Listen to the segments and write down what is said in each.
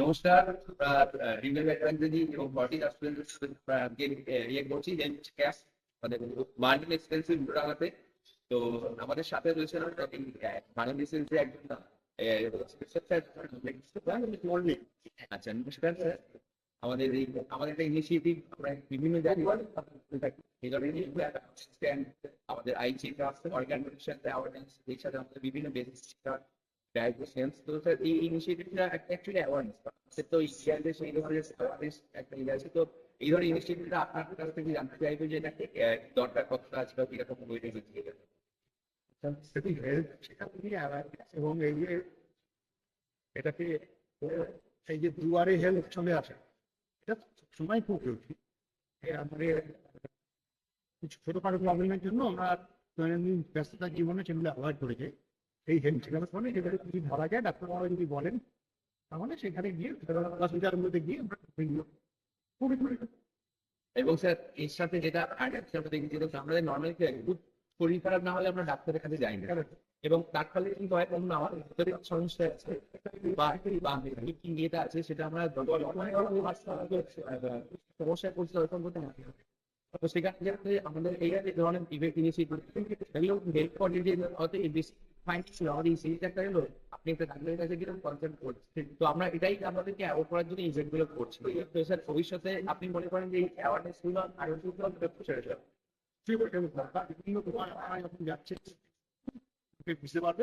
নমস্কার, রিমেল ব্যাকগ্রাউন্ড এবং বডি ইয়ে করছি যে ক্যাশ মানে মার্কেট এক্সপেন্সিভ লাগাতে। তো আমাদের সাথে রয়েছে বাংলাদেশের যে একজন আচ্ছা, নমস্কার স্যার। আমাদের একটা ইনিশিয়েটিভ আমরা বিভিন্ন জায়গায় আমাদের আইটি অর্গানাইজেশন অ্যাওয়ারনেস এর সাথে আমাদের বিভিন্ন বেসিস ডায়াগনোসিস। তো স্যার এই ইনিশিয়েটিভটা অ্যাকচুয়ালি অ্যাওয়ারনেস তো ইন্ডিয়াতে সেই ধরনের অ্যাওয়ারনেস একটা ইয়ে আছে। তো এই ধরনের ইনিশিয়েটিভটা আপনার কাছ থেকে জানতে চাইবো যে এটা দরকার কতটা আছে বা কিরকম বইটা দিয়ে দেবে। এবং এই যে এটাকে এই যে দুয়ারে হেলথ চলে আসে, এটা সময় খুব জরুরি। আমাদের কিছু ছোটখাটো প্রবলেমের জন্য আমরা দৈনন্দিন ব্যস্ততার জীবনে সেগুলো অ্যাভয়েড করে যাই। এই হেলথ চেকআপ মানে যেগুলো যদি ধরা যায়, ডাক্তারবাবু যদি বলেন, তাহলে সেখানে গিয়ে হসপিটালের মধ্যে গিয়ে আমরা এবং স্যার এর সাথে যেটা আমাদের নর্মাল খুব শরীর খারাপ না হলে আমরা ডাক্তারের কাছে যাই না, এবং তার ফলে কি হয় আমার ভিতরে সমস্যা আছে বা ইয়েটা আছে সেটা আমরা সমস্যায় পড়ছি তখন করতে না। তো সেখানে আমাদের এই ধরনের ইভেন্ট ইনিশিয়েটিভ এগুলো হেল্প করে যে হয়তো বেশি একটা হলো আপনি একটা ডাক্তারের কাছে গিয়ে কনসাল্ট করছেন। তো আমরা এটাই আমাদেরকে অ্যাওয়ার্ড করার জন্য ইভেন্ট গুলো করছি। তো স্যার ভবিষ্যতে আপনি মনে করেন যে এই অ্যাওয়ারনেস গুলো আরো যাচ্ছে বুঝতে পারবে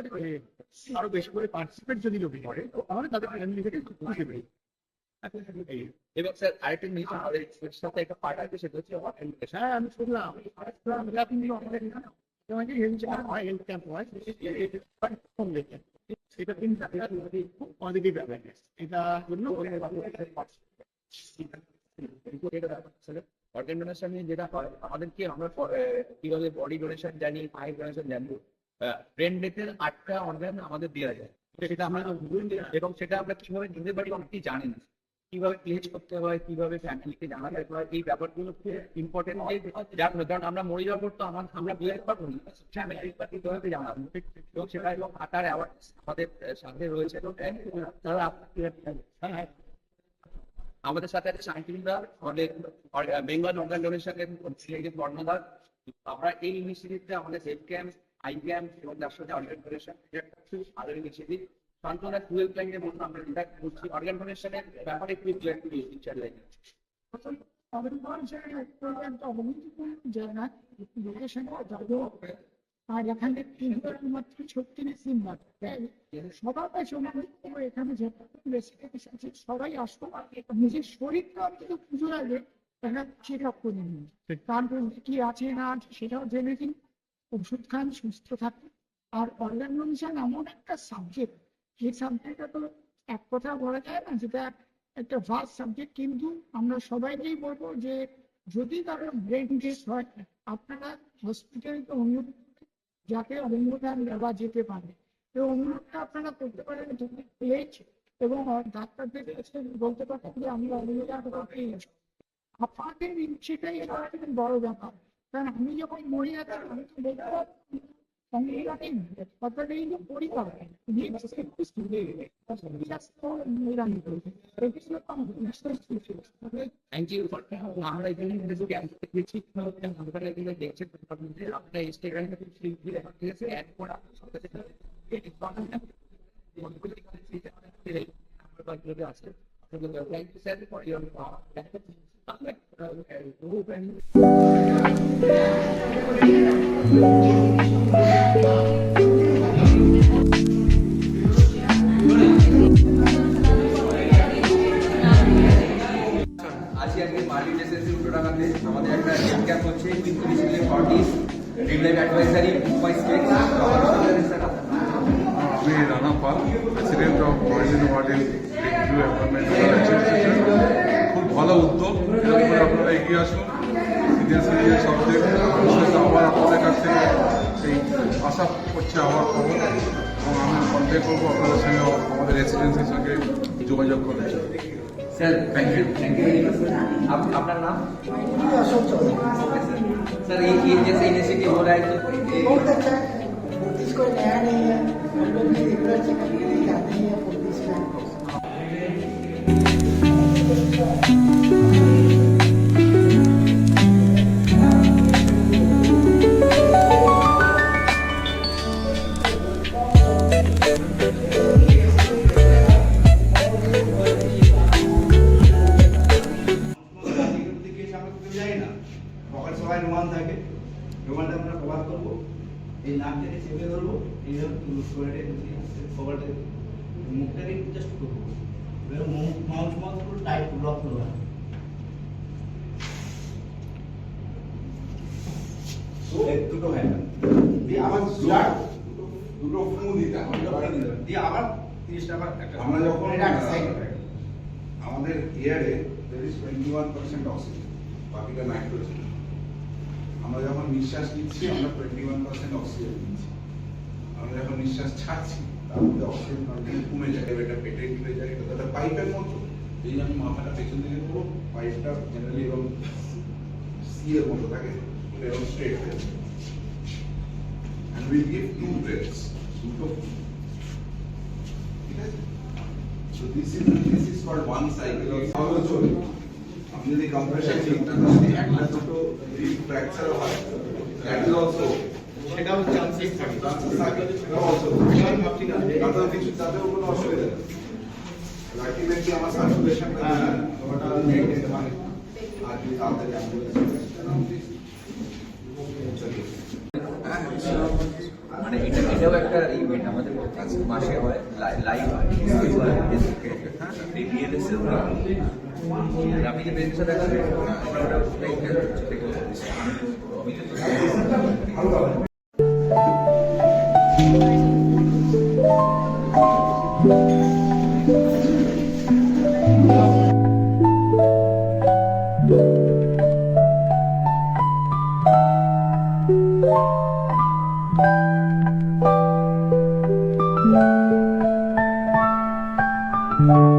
আরো বেশি করে পার্টিসিপেট যদি লোক করে, তাহলে তাদের ফ্যামিলি থেকে বুঝতে পারি। এবং স্যার আরেকটা জিনিস আমাদের সাথে একটা পার্ট আছে, সেটা হচ্ছে হ্যাঁ আমি শুনলাম আমাদের হেলথ ক্যাম্প হয়, এটা কিন্তু পজিটিভ অ্যাওয়ারনেস, এটা জন্য অর্গান ডোনেশন যেটা হয় আমাদেরকে আমরা কিভাবে বডি ডোনেশন জানি, আই ডোনেশন জানি, ব্রেন ডেথের 8টা অর্গান আমাদের দেওয়া যায়, সেটা আমরা এবং সেটা আমরা কিভাবে দিতে পারি অনেকেই জানেন না। কিভাবে প্লেজ করতে হয়, কিভাবে ফ্যামিলিকে জানাতে হয়, এই ব্যাপারগুলো খুব ইম্পর্টেন্ট। কারণ আমরা মরে যাওয়ার পর তো আমরা বুঝতে পারবো না কিভাবে জানাবো, এবং সেটা এবং তার অ্যাওয়ারনেস আমাদের সাথে রয়েছে। তারা আমাদের সাথে আছে সাইন্টিফিকরা, আমাদের বেঙ্গল অর্গান ডোনেশনের কর্ণধার। আমরা এই ইনিশিয়েটিভটা আমাদের হেলথ ক্যাম্প, আই ক্যাম্প এবং তার সাথে অর্গান ডোনেশন আরো ইনিশিয়েটিভ সান্ত্বনা 12 লাইনে বলুন আমরা যেটা করছি অর্গান ডোনেশনের ব্যাপারে একটু টিচার লাইনে আর এখানে মাত্র 36 সবাই এখানে সবাই আসতো নিজের শরীরটা কিন্তু পুজো লাগে চেক আপ করে নিন, তারপর কি আছে না আছে সেটাও জেনে নিন, ওষুধ খান, সুস্থ থাকুন। আর অর্গান ডোনেশন এমন একটা সাবজেক্ট, যে সাবজেক্টটা তো এক কথা বলা যায় না, যেটা একটা ভাস্ট সাবজেক্ট। কিন্তু আমরা সবাইকেই বলবো যে যদি কারো ব্রেন ডেথ হয়, আপনারা হসপিটালকে অনুরোধ যাতে অঙ্গদান দেওয়া যেতে পারে, এই অনুরোধটা আপনারা করতে পারেন প্লেজ, এবং ডাক্তারদের কাছে বলতে পারেন যে আমরা অঙ্গদান করতে আপনাদের সেটাই একটা বড় ব্যাপার। কারণ আমি যখন মরে যাচ্ছি আমি তো বলতে পারছি থ্যাংক ইউ। আমরা এখানে দেখছি আপনার ইনস্টাগ্রামে আছে Thank you, sir, for your group and আজকে মাল্টি রেসিডেন্সি উল্টোডাঙ্গাতে আমাদের একটা হেলথ ক্যাম্প হচ্ছে with parties dream life advisory Mumbai state. আমি রানা পাল, প্রেসিডেন্ট অফ মরিজিন ওয়ার্ডেন টেকভিউ এনভায়রনমেন্ট অ্যাসোসিয়েশন। খুব ভালো উদ্যোগ, এরকম করে আপনারা এগিয়ে আসুন। সিনিয়র সিটিজেন সাবজেক্ট আবার আপনাদের কাছ থেকে এই আশা করছে আবার খবর, এবং আমি কন্ট্যাক্ট করবো আপনাদের সঙ্গে, আমাদের রেসিডেন্সের সঙ্গে যোগাযোগ করার জন্য। Sir thank you very much. আপনার नाम? अशोक चौधरी। सर ये जैसे इनिशिएटिव हो रहा है तो बहुत अच्छा है। पुलिस कोई नया नहीं है, हम लोग भी रेगुलर चेकअप के लिए जाते हैं पुलिस में। সবাই রোমান থাকে, রোমানটা আমরা কভার করবো, এই নাকটাকে চেপে ধরবো, এইভাবে কভারটা মুখটাকে জাস্ট করবো, এবার মাউথ পুরো টাইট ব্লক করবো। দুটো হ্যান্ড দিয়ে আবার দুটো ফু দিতে হবে, দিয়ে আবার 30 টাকা একটা আমরা যখন এটা সাইড আমাদের এয়ারে there is 21% অক্সিজেন, বাকিটা নাইট্রোজেন। আমরা যখন নিঃশ্বাস নিচ্ছি আমরা 21% অক্সিজেন নিচ্ছি, আমরা যখন নিঃশ্বাস ছাড়ছি তার মধ্যে অক্সিজেন কন্টেন্ট কমে যায়, এটা পেটে ঢুকে যায়। এটা একটা পাইপের মতো, এই আমি মাথাটা পেছন দিকে করবো, পাইপটা জেনারেলি এরকম সি এর মতো থাকে, এরকম স্ট্রেট হয়ে যায়। And we give 2 breaths, দুটো, ঠিক আছে? So this is called one cycle of cycle. আপনি যদি কম্প্রেশন চিন্তা করেন, একটা দুটো ফ্র্যাকচার হয়, that is also সেটাও চান্সেস থাকে। তাতেও কোনো অসুবিধা নেই। আলটিমেটলি আমার সার্কুলেশনটা ওটা মেইনটেইন হয়, আর যদি তাড়াতাড়ি মানে এটাও একটা ইভেন্ট আমাদের মাসে হয়, লাইভ হয়, আপনি যে বেঞ্চটা দেখাবেন Thank you.